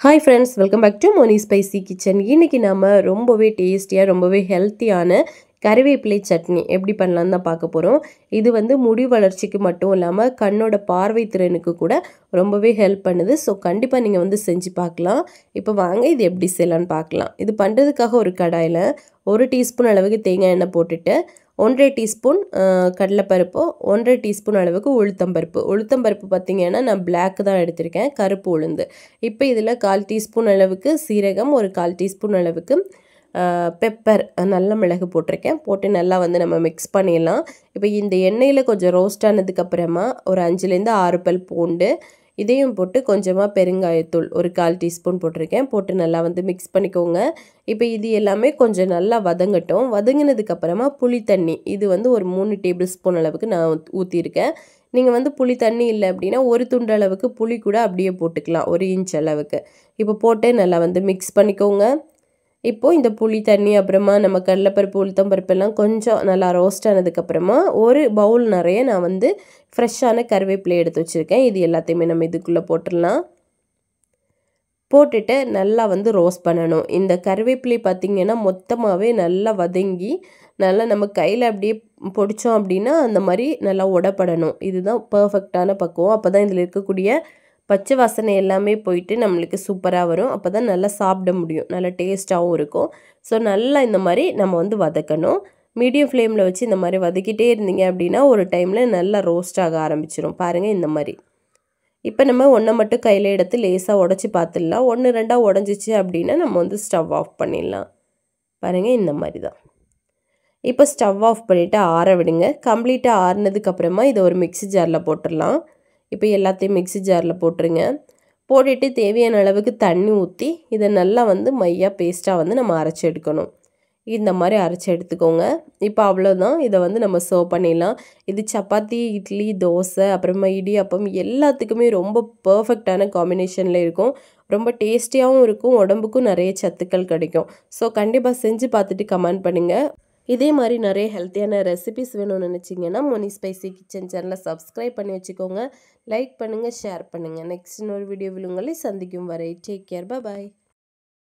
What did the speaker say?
Hi friends, welcome back to Moni Spicy Kitchen. இன்னைக்கு நாம ரொம்பவே டேஸ்டியா ரொம்பவே ஹெல்த்தியான கறிவேப்பிலை சட்னி எப்படி பண்ணலாம்னு தான் பார்க்க போறோம். இது வந்து முடி வளர்ச்சிக்கு மட்டும் இல்லாம கண்ணோட பார்வை திறனுக்கு கூட ரொம்பவே ஹெல்ப் பண்ணுது. ஸோ கண்டிப்பா நீங்க வந்து செஞ்சு பார்க்கலாம். இப்போ வாங்க இது எப்படி செய்யலாம்னு பார்க்கலாம். இது பண்றதுக்காக ஒரு கடாயில 1 டீஸ்பூன் அளவுக்கு தேங்காய் எண்ணெய் போட்டுட்டு 1.5 டீஸ்பூன் கடலைப்பருப்பு 1.5 டீஸ்பூன் அளவுக்கு உளுத்தம்பருப்பு பார்த்தீங்கன்னா நான் பிளாக் தான் எடுத்திருக்கேன், கருப்பு உளுந்து. இப்போ இதில் 1/4 டீஸ்பூன் அளவுக்கு சீரகம், ஒரு 1/4 டீஸ்பூன் அளவுக்கு பெப்பர், நல்ல மிளகு போட்டிருக்கேன். போட்டு நல்லா வந்து நம்ம மிக்ஸ் பண்ணிடலாம். இப்போ இந்த எண்ணெயில் கொஞ்சம் ரோஸ்ட் ஆனதுக்கப்புறமா ஒரு 5லேருந்து 6 பல் பூண்டு, இதையும் போட்டு கொஞ்சமாக பெருங்காயத்தூள் ஒரு 1/4 டீஸ்பூன் போட்டிருக்கேன். போட்டு நல்லா வந்து மிக்ஸ் பண்ணிக்கோங்க. இப்போ இது எல்லாமே கொஞ்சம் நல்லா வதங்கட்டும். வதங்கினதுக்கப்புறமா புளி தண்ணி, இது வந்து ஒரு 3 டேபிள் ஸ்பூன் அளவுக்கு நான் ஊற்றிருக்கேன். நீங்கள் வந்து புளி தண்ணி இல்லை அப்படின்னா ஒரு துண்டு அளவுக்கு புளி கூட அப்படியே போட்டுக்கலாம், 1 இன்ச் அளவுக்கு. இப்போ போட்டு நல்லா வந்து மிக்ஸ் பண்ணிக்கோங்க. இப்போது இந்த புளி தண்ணி அப்புறமா நம்ம கடலைப்பருப்பு உளுத்தம்பருப்பெல்லாம் கொஞ்சம் நல்லா ரோஸ்ட் ஆனதுக்கப்புறமா ஒரு பவுல் நிறைய நான் வந்து ஃப்ரெஷ்ஷான கருவேப்பிலை எடுத்து வச்சுருக்கேன். இது எல்லாத்தையுமே நம்ம இதுக்குள்ளே போட்டுடலாம். போட்டுட்டு நல்லா வந்து ரோஸ்ட் பண்ணணும். இந்த கருவேப்பிலை பார்த்திங்கன்னா மொத்தமாகவே நல்லா வதங்கி நல்லா நம்ம கையில் அப்படியே பொடிச்சோம் அப்படின்னா அந்த மாதிரி நல்லா உடப்படணும். இதுதான் பர்ஃபெக்டான பக்குவம். அப்போ தான் இதில் இருக்கக்கூடிய பச்சை வாசனை எல்லாமே போயிட்டு நம்மளுக்கு சூப்பராக வரும். அப்போ தான் நல்லா சாப்பிட முடியும், நல்லா டேஸ்ட்டாகவும் இருக்கும். ஸோ நல்லா இந்த மாதிரி நம்ம வந்து வதக்கணும். மீடியம் ஃப்ளேமில் வச்சு இந்த மாதிரி வதக்கிட்டே இருந்தீங்க அப்படின்னா ஒரு டைமில் நல்லா ரோஸ்ட் ஆக ஆரம்பிச்சிடும். பாருங்கள் இந்த மாதிரி. இப்போ நம்ம ஒன்றை மட்டும் கையில் எடுத்து லேசாக உடச்சி பார்த்துடலாம். 1 2 உடஞ்சிச்சு அப்படின்னா நம்ம வந்து ஸ்டவ் ஆஃப் பண்ணிடலாம். பாருங்கள் இந்த மாதிரி தான். இப்போ ஸ்டவ் ஆஃப் பண்ணிவிட்டு ஆற விடுங்க. கம்ப்ளீட்டாக ஆறினதுக்கப்புறமா இதை ஒரு மிக்ஸி ஜாரில் போட்டுடலாம். இப்போ எல்லாத்தையும் மிக்ஸி ஜாரில் போட்டுருங்க. போட்டுட்டு தேவையான அளவுக்கு தண்ணி ஊற்றி இதை நல்லா வந்து மையாக பேஸ்ட்டாக வந்து நம்ம அரைச்சி எடுக்கணும். இந்த மாதிரி அரைச்சி எடுத்துக்கோங்க. இப்போ அவ்வளோதான். இதை வந்து நம்ம சர்வ் பண்ணிடலாம். இது சப்பாத்தி, இட்லி, தோசை, அப்புறமா இடியாப்பம் எல்லாத்துக்குமே ரொம்ப பர்ஃபெக்டான காம்பினேஷனில் இருக்கும். ரொம்ப டேஸ்டியாகவும் இருக்கும், உடம்புக்கும் நிறைய சத்துக்கள் கிடைக்கும். ஸோ கண்டிப்பாக செஞ்சு பார்த்துட்டு கமெண்ட் பண்ணுங்கள். இதே மாதிரி நிறைய ஹெல்த்தியான ரெசிபிஸ் வேணும்னு நினச்சிங்கன்னா மோனி ஸ்பைசி கிச்சன் சேனலை சப்ஸ்கிரைப் பண்ணி வச்சுக்கோங்க. லைக் பண்ணுங்கள், ஷேர் பண்ணுங்கள். நெக்ஸ்ட் இன்னொரு வீடியோவில் உங்களை சந்திக்கும் வரை டேக் கேர், பாய்.